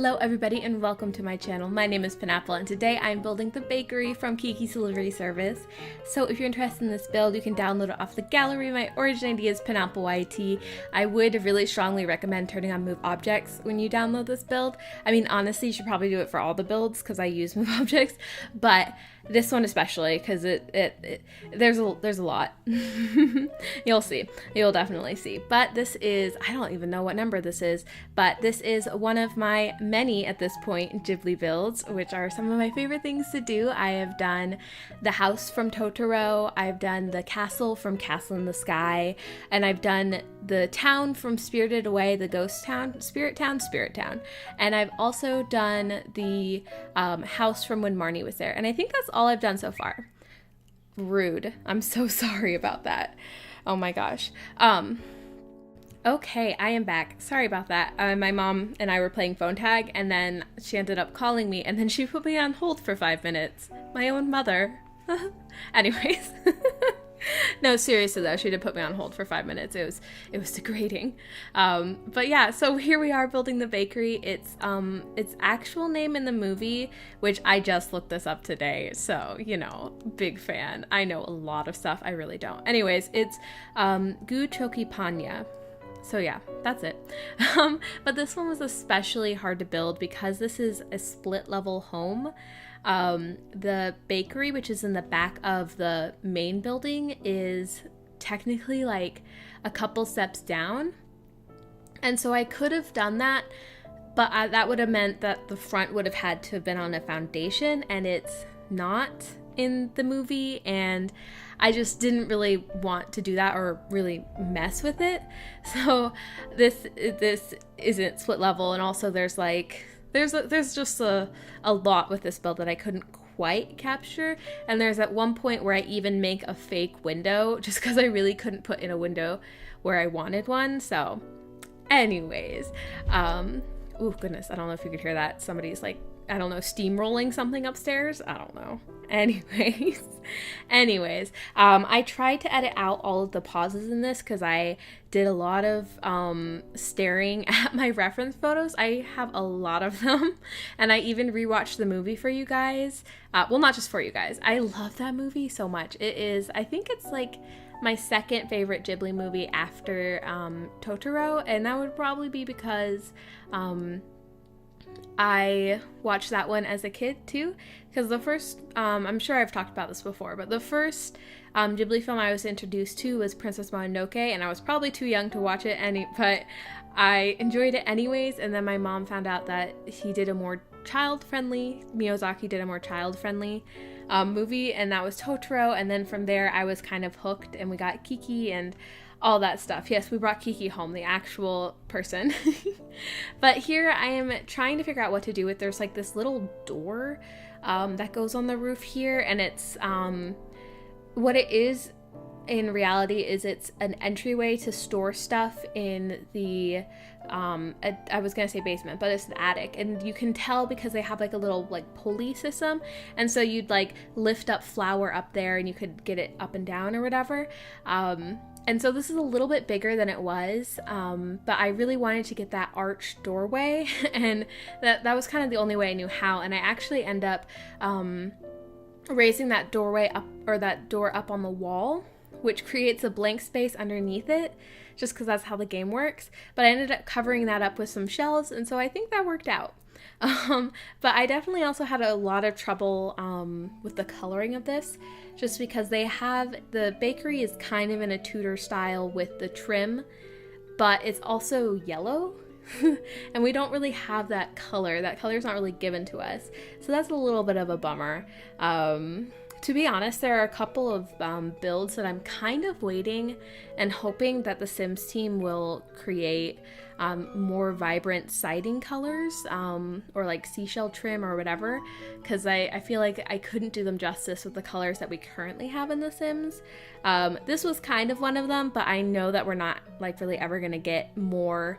Hello everybody and welcome to my channel. My name is Penapple and today I'm building the bakery from Kiki's delivery service. So if you're interested in this build, you can download it off the gallery. My origin ID is penappleYT. I would really strongly recommend turning on move objects when you download this build. I mean, honestly, you should probably do it for all the builds because I use move objects, but this one especially because there's a lot. You'll see. You'll definitely see. But this is, I don't even know what number this is, but this is one of my many at this point Ghibli builds, which are some of my favorite things to do. I have done the house from Totoro, I've done the castle from Castle in the Sky, and I've done the town from Spirited Away, the ghost town, Spirit Town, and I've also done the house from when Marnie was there, and I think that's all I've done so far. Rude. I'm so sorry about that. Oh my gosh. Okay, I am back. Sorry about that. My mom and I were playing phone tag, and then she ended up calling me, and then she put me on hold for 5 minutes. My own mother. Anyways. No, seriously though, she did put me on hold for 5 minutes. It was degrading. But yeah, so here we are building the bakery. Its actual name in the movie, which I just looked this up today, so you know, big fan. I know a lot of stuff. I really don't. Anyways, it's Gu Choki Panya. So yeah, that's it. But this one was especially hard to build because this is a split level home. The bakery, which is in the back of the main building, is technically like a couple steps down. And so I could have done that, but that would have meant that the front would have had to have been on a foundation, and it's not in the movie, and I just didn't really want to do that or really mess with it. So this isn't split level, and also there's just a lot with this build that I couldn't quite capture, and there's at one point where I even make a fake window just because I really couldn't put in a window where I wanted one. So anyways, oh goodness, I don't know if you could hear that. Somebody's like, I don't know, steamrolling something upstairs. I don't know. Anyways, I tried to edit out all of the pauses in this because I did a lot of staring at my reference photos. I have a lot of them, and I even rewatched the movie for you guys. Well, not just for you guys. I love that movie so much. It is, I think it's like my second favorite Ghibli movie after Totoro, and that would probably be because I watched that one as a kid too, because the first, I'm sure I've talked about this before, but the first Ghibli film I was introduced to was Princess Mononoke, and I was probably too young to watch it, but I enjoyed it anyways. And then my mom found out that Miyazaki did a more child-friendly movie, and that was Totoro, and then from there I was kind of hooked, and we got Kiki and all that stuff. Yes, we brought Kiki home, the actual person. But here I am trying to figure out what to do with, there's like this little door that goes on the roof here, and it's what it is in reality is it's an entryway to store stuff in the I was gonna say basement, but it's the attic, and you can tell because they have like a little like pulley system, and so you'd like lift up flour up there and you could get it up and down or whatever. And so this is a little bit bigger than it was, but I really wanted to get that arched doorway, and that was kind of the only way I knew how, and I actually end up raising that doorway up, or that door up on the wall, which creates a blank space underneath it, just because that's how the game works. But I ended up covering that up with some shelves, and so I think that worked out. But I definitely also had a lot of trouble with the coloring of this, just because the bakery is kind of in a Tudor style with the trim, but it's also yellow. And we don't really have that color. That color is not really given to us. So that's a little bit of a bummer. To be honest, there are a couple of builds that I'm kind of waiting and hoping that the Sims team will create more vibrant siding colors, or like seashell trim or whatever, because I feel like I couldn't do them justice with the colors that we currently have in The Sims. This was kind of one of them, but I know that we're not like really ever gonna get more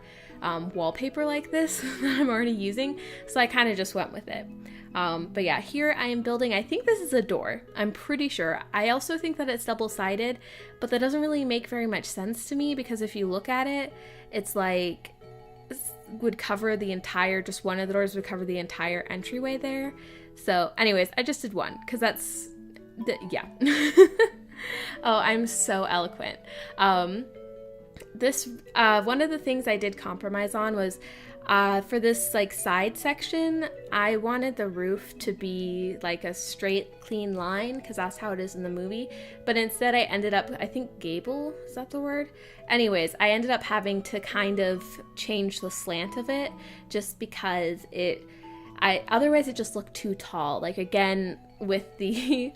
wallpaper like this that I'm already using, so I kind of just went with it. But yeah, here I am building, I think this is a door, I'm pretty sure. I also think that it's double-sided, but that doesn't really make very much sense to me, because if you look at it, it's like would cover the entire, just one of the doors would cover the entire entryway there. So anyways, I just did one because that's, yeah. Oh, I'm so eloquent. This, one of the things I did compromise on was, for this like side section, I wanted the roof to be like a straight, clean line because that's how it is in the movie. But instead I ended up, I think gable, is that the word? Anyways, I ended up having to kind of change the slant of it just because otherwise it just looked too tall. Like again, with the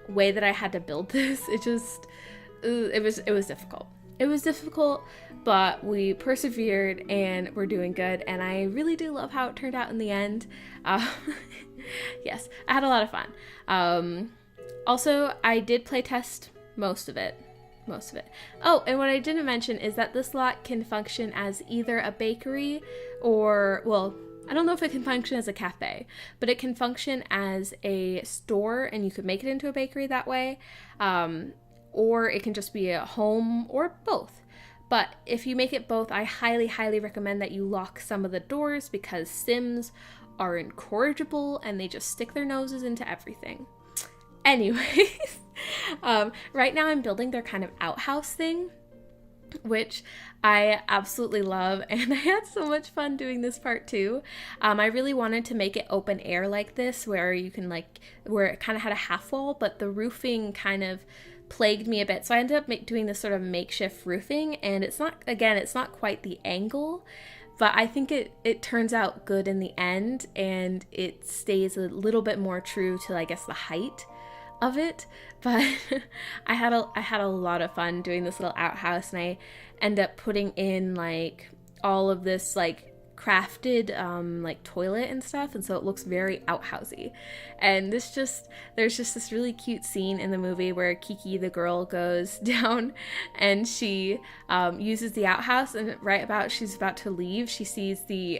way that I had to build this, it was difficult. It was difficult, but we persevered and we're doing good, and I really do love how it turned out in the end. Yes, I had a lot of fun. Also, I did playtest most of it. Oh, and what I didn't mention is that this lot can function as either a bakery or, well, I don't know if it can function as a cafe, but it can function as a store, and you could make it into a bakery that way. Or it can just be a home, or both. But if you make it both, I highly, highly recommend that you lock some of the doors because Sims are incorrigible and they just stick their noses into everything. Anyways, right now I'm building their kind of outhouse thing, which I absolutely love, and I had so much fun doing this part too. I really wanted to make it open air like this, where you can where it kind of had a half wall, but the roofing kind of plagued me a bit, so I ended up doing this sort of makeshift roofing, and it's not quite the angle, but I think it turns out good in the end, and it stays a little bit more true to, I guess, the height of it. But I had a lot of fun doing this little outhouse, and I end up putting in like all of this like crafted like toilet and stuff, and so it looks very outhousey. And there's just this really cute scene in the movie where Kiki, the girl, goes down and she uses the outhouse, and she's about to leave, she sees the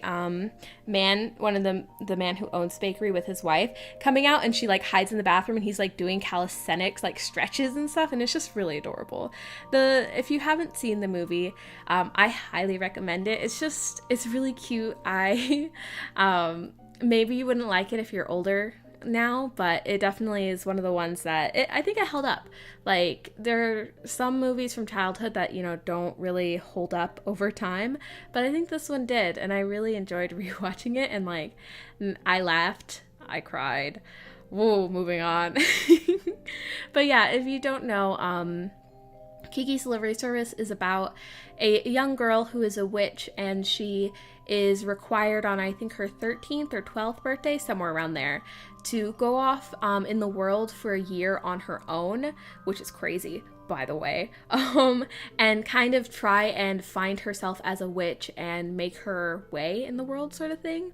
man who owns the bakery with his wife coming out, and she like hides in the bathroom, and he's like doing calisthenics, like stretches and stuff, and it's just really adorable. If you haven't seen the movie, I highly recommend it. It's really cute. I maybe you wouldn't like it if you're older now, but it definitely is one of the ones that I think it held up. Like, there are some movies from childhood that, don't really hold up over time, but I think this one did, and I really enjoyed rewatching it, and like, I laughed, I cried. Whoa, moving on. But yeah, if you don't know, Kiki's Delivery Service is about a young girl who is a witch, and she is required on, I think, her 13th or 12th birthday, somewhere around there, to go off in the world for a year on her own, which is crazy, by the way, and kind of try and find herself as a witch and make her way in the world, sort of thing.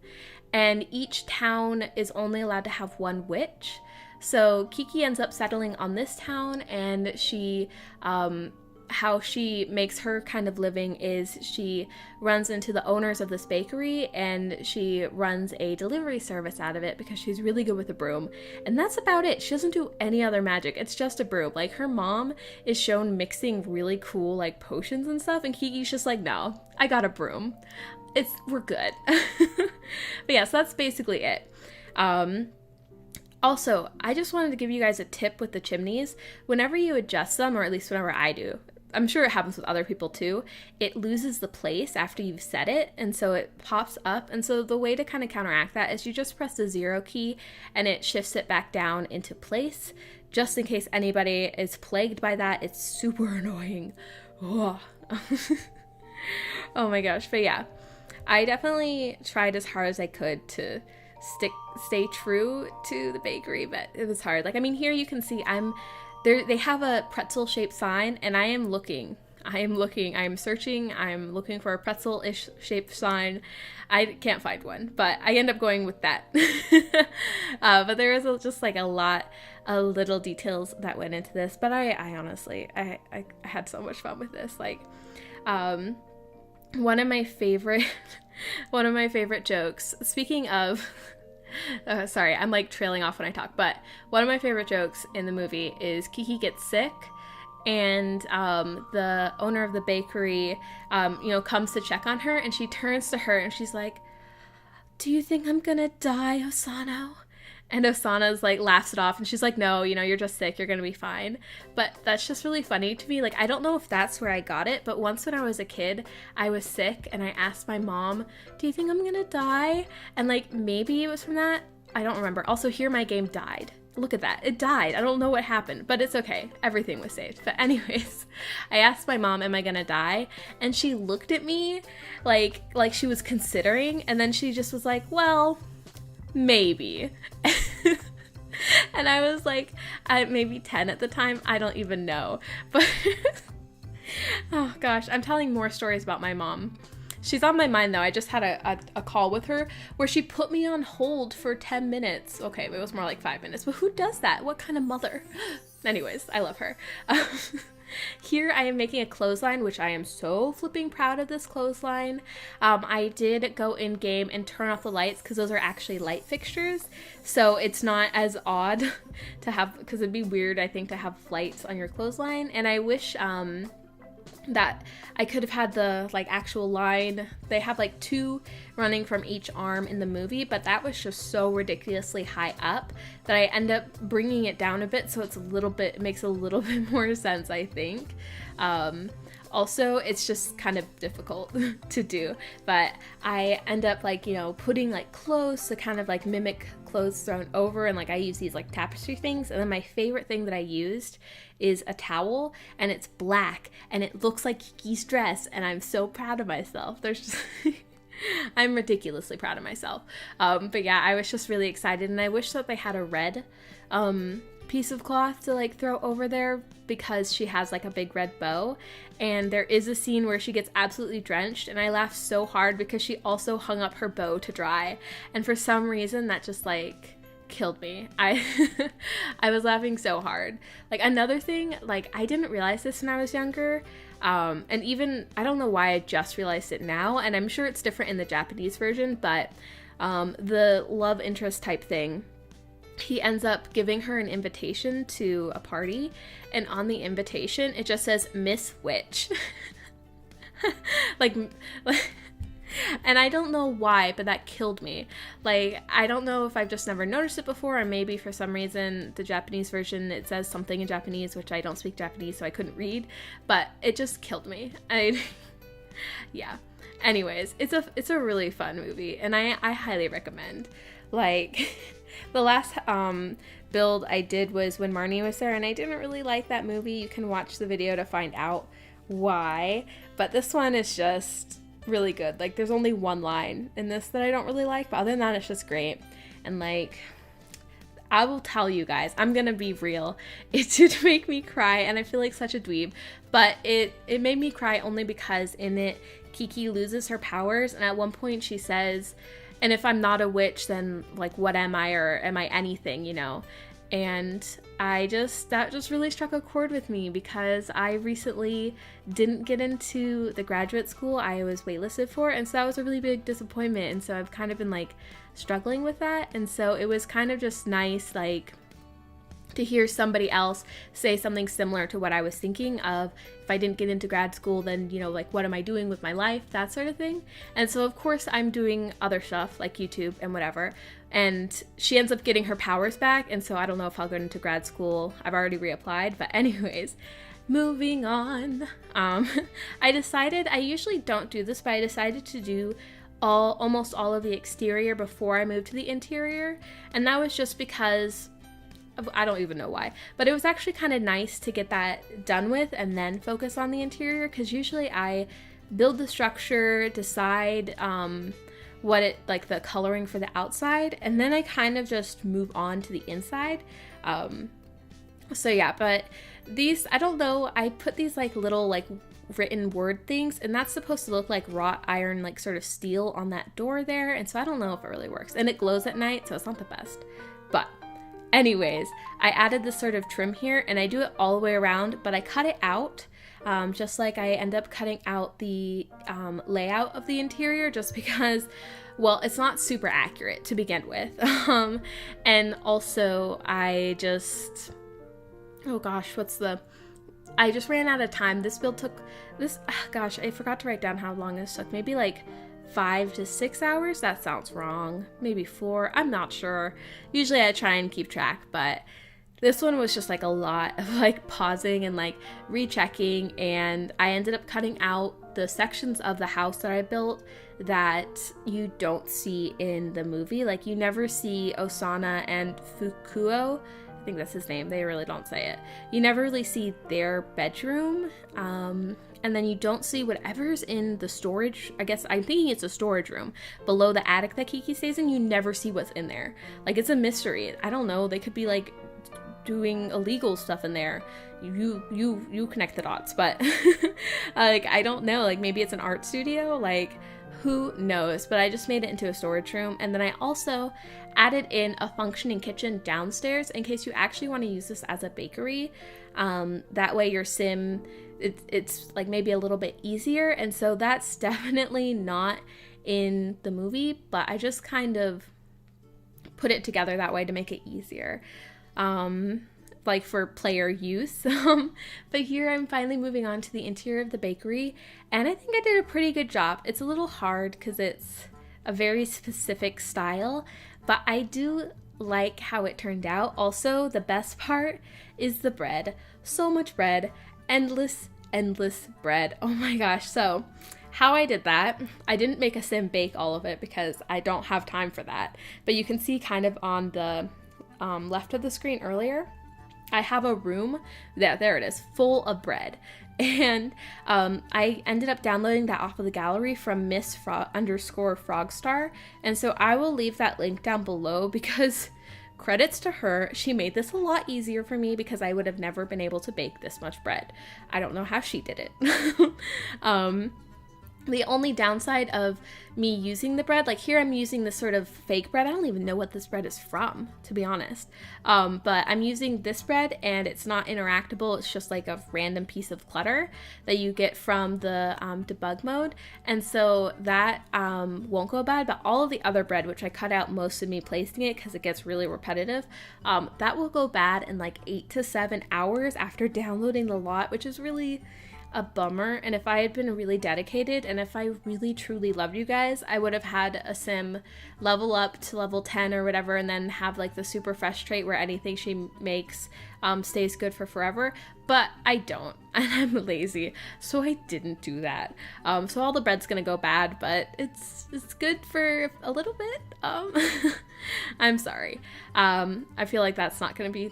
And each town is only allowed to have one witch. So Kiki ends up settling on this town, and she, how she makes her kind of living is she runs into the owners of this bakery, and she runs a delivery service out of it because she's really good with a broom. And that's about it. She doesn't do any other magic. It's just a broom. Like, her mom is shown mixing really cool, like, potions and stuff, and Kiki's just like, no, I got a broom. We're good. But yeah, so that's basically it. Also, I just wanted to give you guys a tip with the chimneys. Whenever you adjust them, or at least whenever I do, I'm sure it happens with other people too, it loses the place after you've set it, and so it pops up. And so the way to kind of counteract that is you just press the 0 key, and it shifts it back down into place, just in case anybody is plagued by that. It's super annoying. Oh, oh my gosh. But yeah, I definitely tried as hard as I could to stay true to the bakery, but it was hard. Like, I mean, here you can see they have a pretzel shaped sign, and I am searching, I'm looking for a pretzel-ish shaped sign. I can't find one, but I end up going with that. But there is just like a lot of little details that went into this, but I honestly, I had so much fun with this. Like, one of my favorite jokes, speaking of, sorry, I'm like trailing off when I talk, but one of my favorite jokes in the movie is Kiki gets sick, and the owner of the bakery, comes to check on her, and she turns to her and she's like, "Do you think I'm gonna die, Osano?" And Osana's like laughs it off, and she's like, "No, you're just sick, you're gonna be fine." But that's just really funny to me. Like, I don't know if that's where I got it, but once when I was a kid, I was sick and I asked my mom, "Do you think I'm gonna die?" And like, maybe it was from that. I don't remember. Also, here my game died. Look at that. It died. I don't know what happened, but it's okay. Everything was saved. But anyways, I asked my mom, "Am I gonna die?" And she looked at me like she was considering, and then she just was like, "Well, maybe." And I was like, maybe 10 at the time. I don't even know. But oh gosh, I'm telling more stories about my mom. She's on my mind though. I just had a call with her where she put me on hold for 10 minutes. Okay, it was more like 5 minutes, but who does that? What kind of mother? Anyways, I love her. Here I am making a clothesline, which I am so flipping proud of this clothesline. I did go in game and turn off the lights because those are actually light fixtures. So it's not as odd to have, because it'd be weird, I think, to have lights on your clothesline. And I wish that I could have had the like actual line. They have like 2 running from each arm in the movie, but that was just so ridiculously high up that I end up bringing it down a bit so it makes a little bit more sense, I think. Also, it's just kind of difficult to do, but I end up like, putting like clothes to kind of like mimic clothes thrown over, and like I use these like tapestry things. And then my favorite thing that I used is a towel, and it's black and it looks like Kiki's dress, and I'm so proud of myself. I'm ridiculously proud of myself. But yeah, I was just really excited, and I wish that they had a red piece of cloth to like throw over there, because she has like a big red bow, and there is a scene where she gets absolutely drenched, and I laughed so hard because she also hung up her bow to dry, and for some reason that just like killed me. I was laughing so hard. Like, another thing, like, I didn't realize this when I was younger, and even I don't know why I just realized it now, and I'm sure it's different in the Japanese version, but the love interest type thing, he ends up giving her an invitation to a party, and on the invitation it just says Miss Witch. like and I don't know why, but that killed me. Like, I don't know if I've just never noticed it before, or maybe for some reason the Japanese version, it says something in Japanese, which I don't speak Japanese, so I couldn't read, but it just killed me. Yeah. Anyways, it's a really fun movie, and I highly recommend. Like, the last build I did was when Marnie was there, and I didn't really like that movie. You can watch the video to find out why, but this one is just really good. Like, there's only one line in this that I don't really like, but other than that, it's just great. And like, I will tell you guys, I'm gonna be real, it did make me cry, and I feel like such a dweeb, but it made me cry only because in it, Kiki loses her powers, and at one point she says, "And if I'm not a witch, then like, what am I, or am I anything, And that just really struck a chord with me, because I recently didn't get into the graduate school I was waitlisted for, and so that was a really big disappointment, and so I've kind of been like struggling with that, and so it was kind of just nice, like, to hear somebody else say something similar to what I was thinking of. If I didn't get into grad school, then, like, what am I doing with my life, that sort of thing. And so of course I'm doing other stuff like YouTube and whatever, and she ends up getting her powers back, and so I don't know if I'll go into grad school. I've already reapplied, but anyways, moving on. I decided, I usually don't do this, but I decided to do almost all of the exterior before I moved to the interior, and that was just because I don't even know why, but it was actually kind of nice to get that done with and then focus on the interior, because usually I build the structure, decide what it, like, the coloring for the outside, and then I kind of just move on to the inside. So yeah, but these, I don't know, I put these like little like written word things, and that's supposed to look like wrought iron, like sort of steel on that door there, and so I don't know if it really works, and it glows at night, so it's not the best. But anyways, I added this sort of trim here, and I do it all the way around, but I cut it out, just like I end up cutting out the layout of the interior, just because, well, it's not super accurate to begin with. And also I just, oh gosh, I just ran out of time. This build took gosh, I forgot to write down how long this took. Maybe like 5 to 6 hours. That sounds wrong. Maybe 4. I'm not sure. Usually I try and keep track, but this one was just like a lot of like pausing and like rechecking, and I ended up cutting out the sections of the house that I built that you don't see in the movie. Like you never see Osana and Fukuo. I think that's his name. They really don't say it. You never really see their bedroom. And then you don't see whatever's in the storage. I guess I'm thinking it's a storage room below the attic that Kiki stays in. You never see what's in there. Like it's a mystery. I don't know. They could be like doing illegal stuff in there. You connect the dots, but like I don't know. Like maybe it's an art studio. Like who knows? But I just made it into a storage room, and then I also added in a functioning kitchen downstairs in case you actually want to use this as a bakery. That way your sim, it's like maybe a little bit easier, and so that's definitely not in the movie, but I just kind of put it together that way to make it easier. Like for player use. But here I'm finally moving on to the interior of the bakery, and I think I did a pretty good job. It's a little hard because it's a very specific style, but I do like how it turned out. Also, the best part is the bread. So much bread. Endless bread. Oh my gosh. So how I did that, I didn't make a sim bake all of it because I don't have time for that, but you can see kind of on the left of the screen earlier, I have a room there it is, full of bread. And I ended up downloading that off of the gallery from Miss_Frogstar. And so I will leave that link down below because credits to her, she made this a lot easier for me because I would have never been able to bake this much bread. I don't know how she did it. The only downside of me using the bread, like here I'm using this sort of fake bread. I don't even know what this bread is from, to be honest. But I'm using this bread and it's not interactable. It's just like a random piece of clutter that you get from the debug mode. And so that won't go bad, but all of the other bread, which I cut out most of me placing it because it gets really repetitive, that will go bad in like 8 to 7 hours after downloading the lot, which is really a bummer. And if I had been really dedicated and if I really truly loved you guys, I would have had a sim level up to level 10 or whatever, and then have like the super fresh trait where anything she makes stays good for forever. But I don't, and I'm lazy, so I didn't do that. So all the bread's gonna go bad, but it's good for a little bit. I'm sorry. I feel like that's not gonna be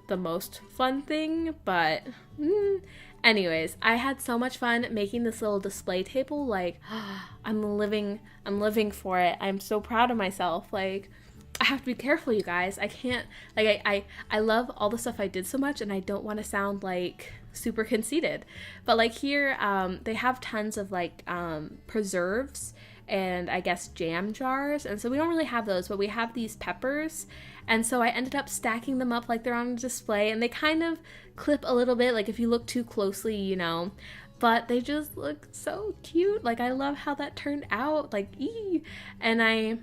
the most fun thing, but anyways, I had so much fun making this little display table. Like, I'm living for it. I'm so proud of myself. Like, I have to be careful, you guys. I can't, like, I love all the stuff I did so much, and I don't want to sound like super conceited. But like here, they have tons of like preserves and I guess jam jars, and so we don't really have those, but we have these peppers, and so I ended up stacking them up like they're on a display, and they kind of clip a little bit, like if you look too closely, you know, but they just look so cute. Like, I love how that turned out, like, and I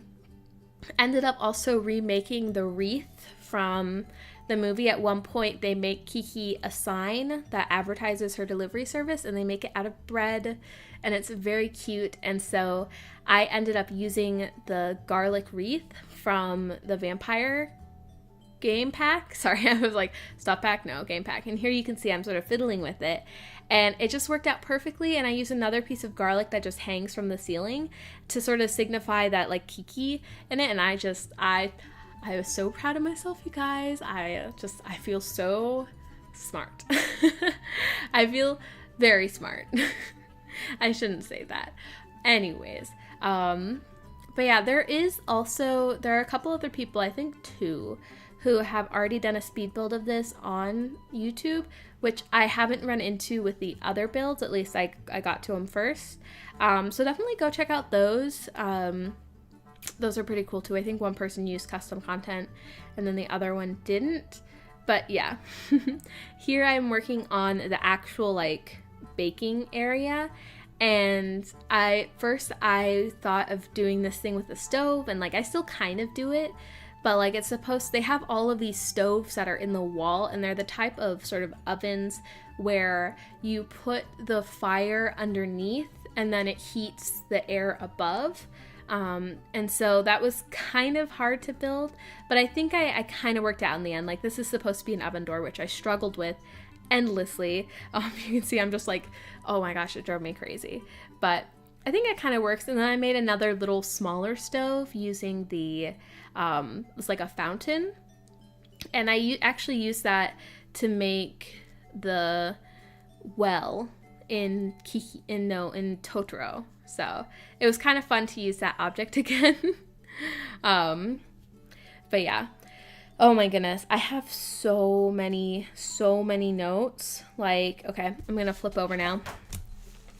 ended up also remaking the wreath from the movie. At one point, they make Kiki a sign that advertises her delivery service, and they make it out of bread, and it's very cute. And so I ended up using the garlic wreath from the vampire game pack. Sorry, I was like, stuff pack? No, game pack. And here you can see I'm sort of fiddling with it, and it just worked out perfectly. And I used another piece of garlic that just hangs from the ceiling to sort of signify that, like, Kiki in it. And I was so proud of myself, you guys. I feel so smart. I feel very smart. I shouldn't say that. Anyways, but yeah, there are a couple other people, I think 2, who have already done a speed build of this on YouTube, which I haven't run into with the other builds. At least I got to them first. So definitely go check out those. Those are pretty cool too. I think one person used custom content and then the other one didn't. But yeah, here I'm working on the actual like baking area. And I thought of doing this thing with the stove, and like I still kind of do it, but like it's supposed, they have all of these stoves that are in the wall, and they're the type of sort of ovens where you put the fire underneath and then it heats the air above. And so that was kind of hard to build, but I think I kind of worked out in the end. Like, this is supposed to be an oven door, which I struggled with endlessly. You can see I'm just like, oh my gosh, it drove me crazy. But I think it kind of works. And then I made another little smaller stove using the, it's like a fountain. And I actually used that to make the well in Kiki, in Totoro. So it was kind of fun to use that object again. But yeah. Oh my goodness. I have so many notes. Like, okay, I'm going to flip over now.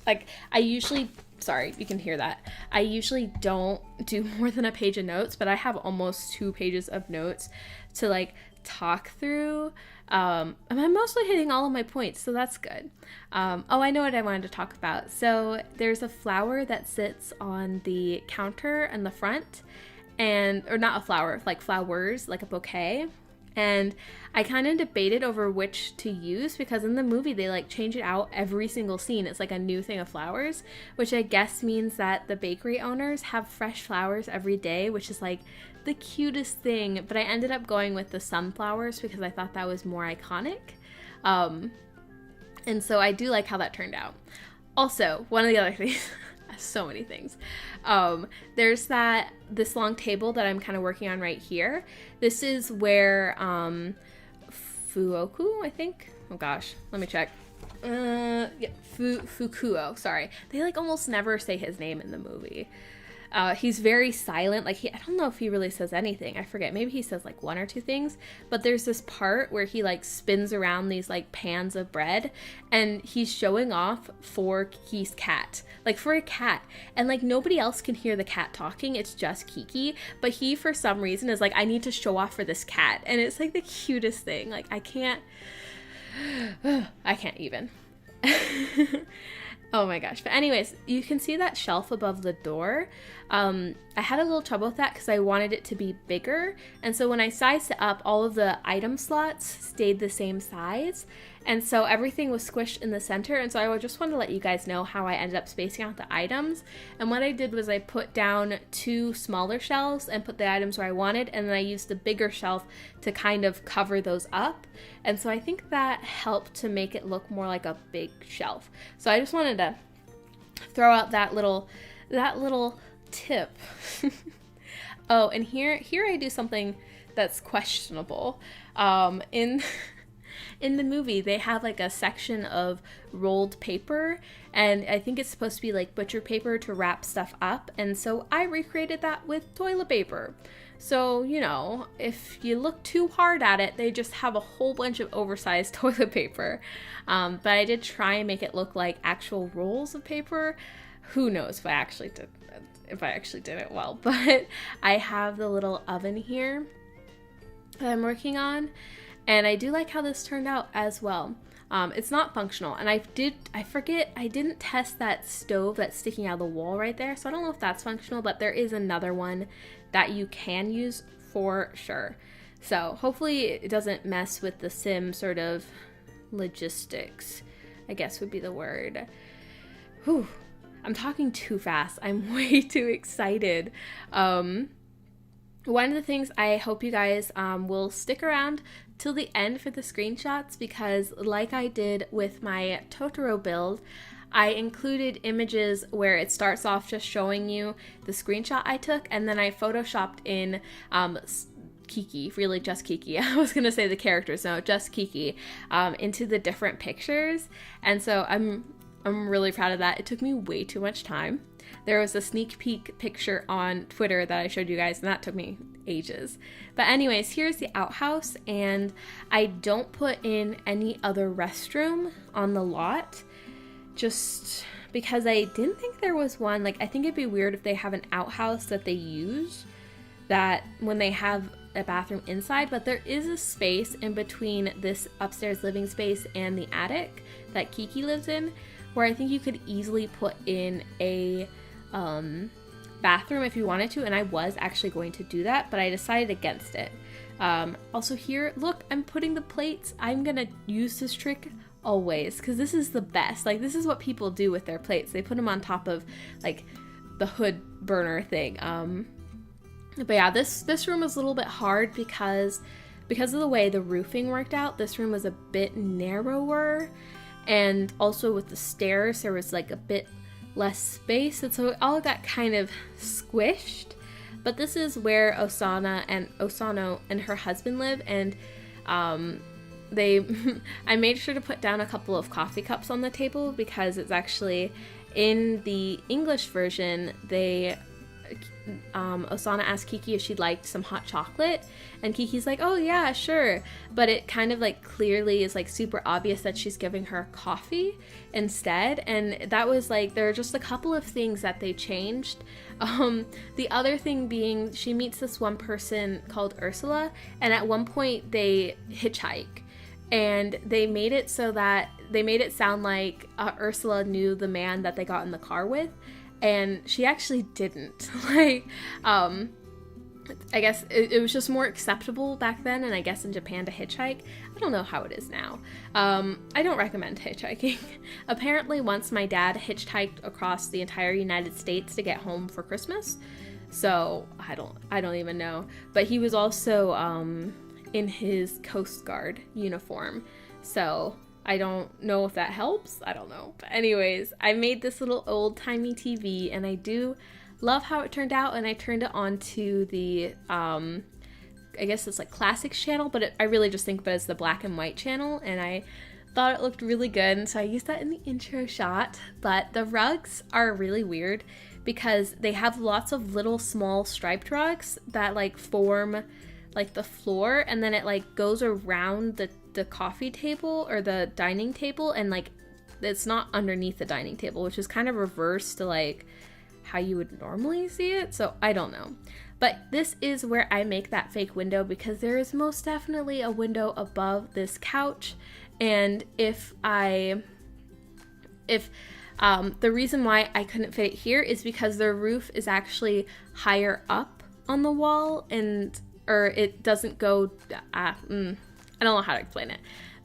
Like, I usually, sorry, you can hear that. I usually don't do more than a page of notes, but I have almost 2 pages of notes to like talk through. And I'm mostly hitting all of my points, so that's good. Oh, I know what I wanted to talk about. So there's a flower that sits on the counter in the front, and, or not a flower, like flowers, like a bouquet. And I kind of debated over which to use, because in the movie they like change it out every single scene. It's like a new thing of flowers, which I guess means that the bakery owners have fresh flowers every day, which is like the cutest thing. But I ended up going with the sunflowers because I thought that was more iconic. And so I do like how that turned out. Also, one of the other things, so many things. There's this long table that I'm kind of working on right here. This is where Fuoku, I think. Oh gosh, let me check. Yeah, Fukuo, sorry. They like almost never say his name in the movie. He's very silent. Like, I don't know if he really says anything. I forget. Maybe he says like 1 or 2 things. But there's this part where he like spins around these like pans of bread, and he's showing off for Kiki's cat. Like, for a cat. And like nobody else can hear the cat talking. It's just Kiki. But he, for some reason, is like, I need to show off for this cat. And it's like the cutest thing. Like, I can't even. Oh my gosh. But anyways, you can see that shelf above the door. I had a little trouble with that because I wanted it to be bigger. And so when I sized it up, all of the item slots stayed the same size. And so everything was squished in the center. And so I just wanted to let you guys know how I ended up spacing out the items. And what I did was I put down 2 smaller shelves and put the items where I wanted. And then I used the bigger shelf to kind of cover those up. And so I think that helped to make it look more like a big shelf. So I just wanted to throw out that little tip. Oh, and here I do something that's questionable. In the movie, they have like a section of rolled paper, and I think it's supposed to be like butcher paper to wrap stuff up, and so I recreated that with toilet paper. So, you know, if you look too hard at it, they just have a whole bunch of oversized toilet paper. But I did try and make it look like actual rolls of paper. Who knows if I actually did it well. But I have the little oven here that I'm working on, and I do like how this turned out as well. It's not functional, and I didn't test that stove that's sticking out of the wall right there, so I don't know if that's functional, but there is another one that you can use for sure. So hopefully it doesn't mess with the sim sort of logistics, I guess would be the word. Whew. I'm talking too fast. I'm way too excited. One of the things I hope you guys will stick around till the end for the screenshots, because like I did with my Totoro build, I included images where it starts off just showing you the screenshot I took, and then I photoshopped in Kiki, really just Kiki. I was gonna say the characters, no, just Kiki, into the different pictures. And so I'm really proud of that. It took me way too much time. There was a sneak peek picture on Twitter that I showed you guys, and that took me ages. But anyways, here's the outhouse, and I don't put in any other restroom on the lot, just because I didn't think there was one. Like, I think it'd be weird if they have an outhouse that they use that when they have a bathroom inside, but there is a space in between this upstairs living space and the attic that Kiki lives in, where I think you could easily put in a bathroom if you wanted to, and I was actually going to do that, but I decided against it. Also here, look, I'm putting the plates. I'm gonna use this trick always because this is the best. Like, this is what people do with their plates. They put them on top of like the hood burner thing. But yeah, this room was a little bit hard because of the way the roofing worked out. This room was a bit narrower, and also with the stairs there was like a bit less space, and so it all got kind of squished. But this is where Osano and her husband live, and I made sure to put down a couple of coffee cups on the table because it's actually in the English version. Osano asked Kiki if she'd liked some hot chocolate, and Kiki's like, oh yeah, sure, but it kind of like clearly is like super obvious that she's giving her coffee instead, and that was like, there are just a couple of things that they changed. The other thing being, she meets this one person called Ursula, and at one point they hitchhike, and they made it sound like Ursula knew the man that they got in the car with, and she actually didn't. Like, I guess it was just more acceptable back then, and I guess in Japan to hitchhike. I don't know how it is now. I don't recommend hitchhiking. Apparently once my dad hitchhiked across the entire United States to get home for Christmas, so I don't even know. But he was also in his Coast Guard uniform, so I don't know if that helps. I don't know. But anyways, I made this little old-timey TV, and I do love how it turned out, and I turned it on to the, I guess it's like Classics channel, but I really just think of it as the black and white channel, and I thought it looked really good, and so I used that in the intro shot. But the rugs are really weird because they have lots of little small striped rugs that like form like the floor, and then it like goes around the coffee table or the dining table, and like it's not underneath the dining table, which is kind of reverse to like how you would normally see it. So I don't know, but this is where I make that fake window because there is most definitely a window above this couch. And the reason why I couldn't fit it here is because the roof is actually higher up on the wall, or it doesn't go, I don't know how to explain it,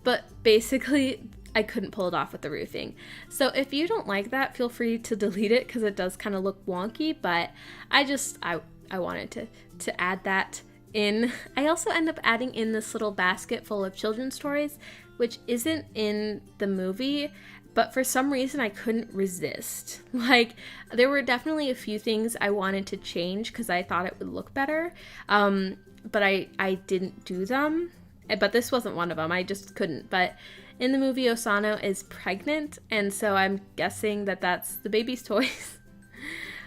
but basically I couldn't pull it off with the roofing. So if you don't like that, feel free to delete it because it does kind of look wonky, but I wanted to add that in. I also end up adding in this little basket full of children's toys, which isn't in the movie, but for some reason I couldn't resist. Like, there were definitely a few things I wanted to change because I thought it would look better, but I didn't do them. But this wasn't one of them. I just couldn't. But in the movie, Osano is pregnant, and so I'm guessing that that's the baby's toys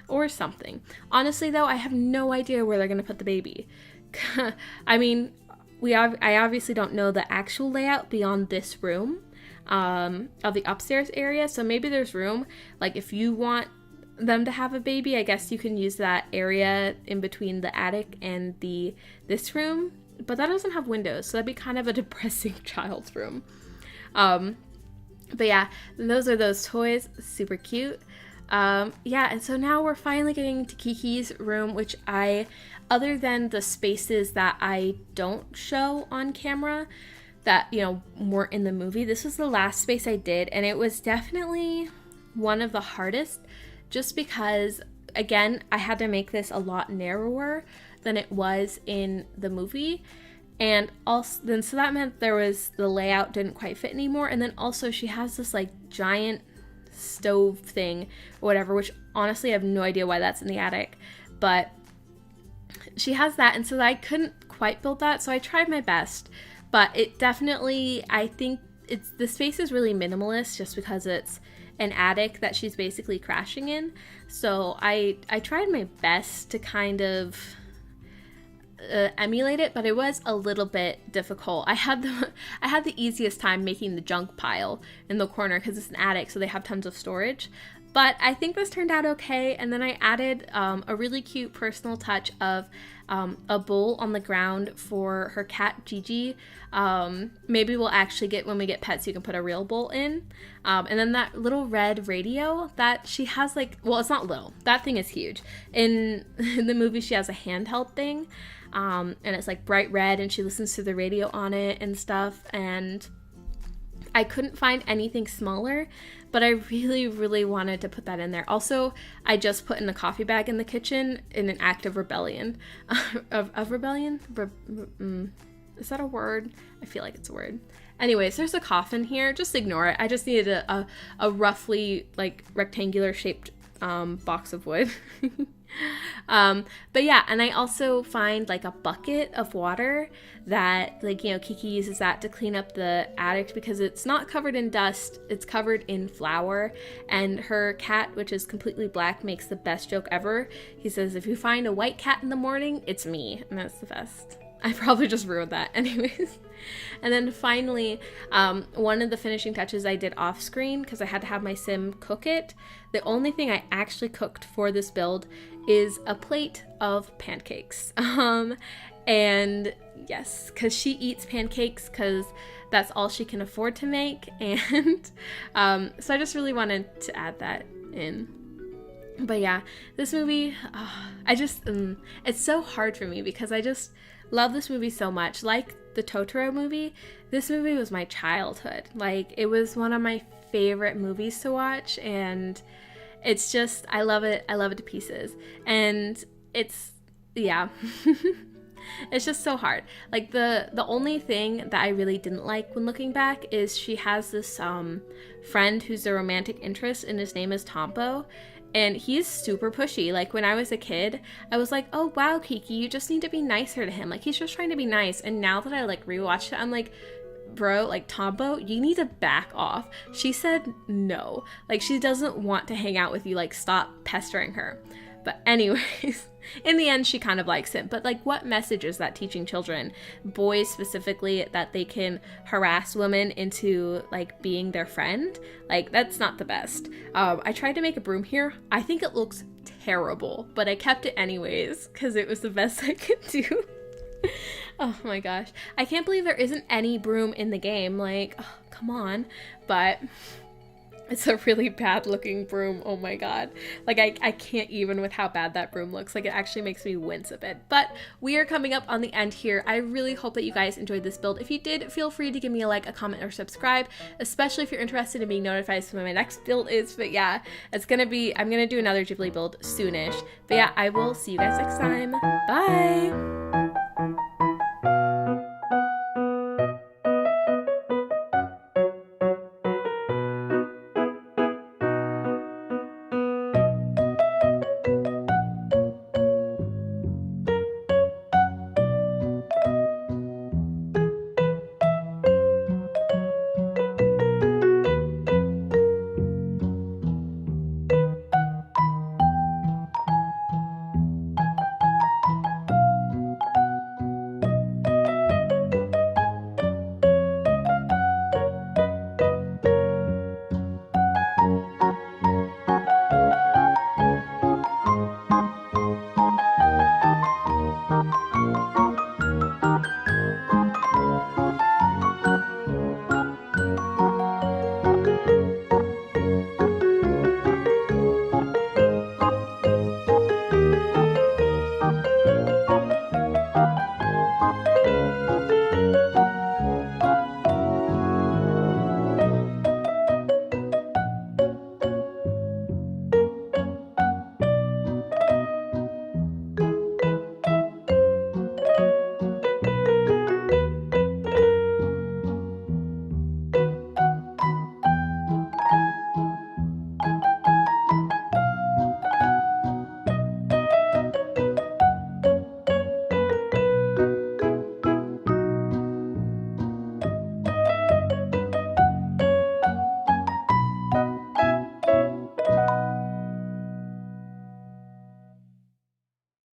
or something. Honestly, though, I have no idea where they're going to put the baby. I mean, I obviously don't know the actual layout beyond this room of the upstairs area, so maybe there's room. Like, if you want them to have a baby, I guess you can use that area in between the attic and this room. But that doesn't have windows, so that'd be kind of a depressing child's room. But yeah, those are those toys. Super cute. Yeah, and so now we're finally getting to Kiki's room, which other than the spaces that I don't show on camera that, weren't in the movie, this was the last space I did, and it was definitely one of the hardest, just because, again, I had to make this a lot narrower than it was in the movie, and also then so that meant the layout didn't quite fit anymore. And then also she has this like giant stove thing or whatever, which honestly I have no idea why that's in the attic, but she has that, and so I couldn't quite build that, so I tried my best. But it definitely, I think the space is really minimalist just because it's an attic that she's basically crashing in. So I tried my best to kind of emulate it, but it was a little bit difficult. I had the easiest time making the junk pile in the corner because it's an attic, so they have tons of storage. But I think this turned out okay. And then I added a really cute personal touch of a bowl on the ground for her cat Gigi. Maybe we'll actually get, when we get pets, you can put a real bowl in. And then that little red radio that she has, like, well, it's not little. That thing is huge. In the movie, she has a handheld thing. And it's like bright red, and she listens to the radio on it and stuff. And I couldn't find anything smaller, but I really, really wanted to put that in there. Also, I just put in a coffee bag in the kitchen in an act of rebellion. of rebellion? Is that a word? I feel like it's a word. Anyways, there's a coffin here. Just ignore it. I just needed a roughly, like, rectangular shaped box of wood. But yeah, and I also find like a bucket of water that, like, you know, Kiki uses that to clean up the attic because it's not covered in dust, it's covered in flour. And her cat, which is completely black, makes the best joke ever. He says, if you find a white cat in the morning, it's me. And that's the best. I probably just ruined that. Anyways. And then finally, one of the finishing touches I did off screen because I had to have my sim cook it. The only thing I actually cooked for this build is a plate of pancakes. And yes, because she eats pancakes because that's all she can afford to make. And so I just really wanted to add that in. But yeah, this movie, it's so hard for me because I just love this movie so much. Like the Totoro movie, this movie was my childhood. Like, it was one of my favorite movies to watch, and it's just, I love it to pieces. And it's, yeah. It's just so hard. Like, the only thing that I really didn't like when looking back is she has this friend who's a romantic interest, and his name is Tompo. And he's super pushy. Like, when I was a kid, I was like, oh, wow, Kiki, you just need to be nicer to him. Like, he's just trying to be nice. And now that I, like, rewatched it, I'm like, bro, like, Tompo, you need to back off. She said no. Like, she doesn't want to hang out with you. Like, stop pestering her. But anyways, in the end, she kind of likes him. But, like, what message is that teaching children, boys specifically, that they can harass women into, like, being their friend? Like, that's not the best. I tried to make a broom here. I think it looks terrible, but I kept it anyways because it was the best I could do. Oh my gosh. I can't believe there isn't any broom in the game. Like, oh, come on. But it's a really bad looking broom. Oh my god. Like, I can't even with how bad that broom looks. Like, it actually makes me wince a bit. But we are coming up on the end here. I really hope that you guys enjoyed this build. If you did, feel free to give me a like, a comment, or subscribe, especially if you're interested in being notified when my next build is. But yeah, I'm gonna do another Ghibli build soonish. But yeah, I will see you guys next time. Bye!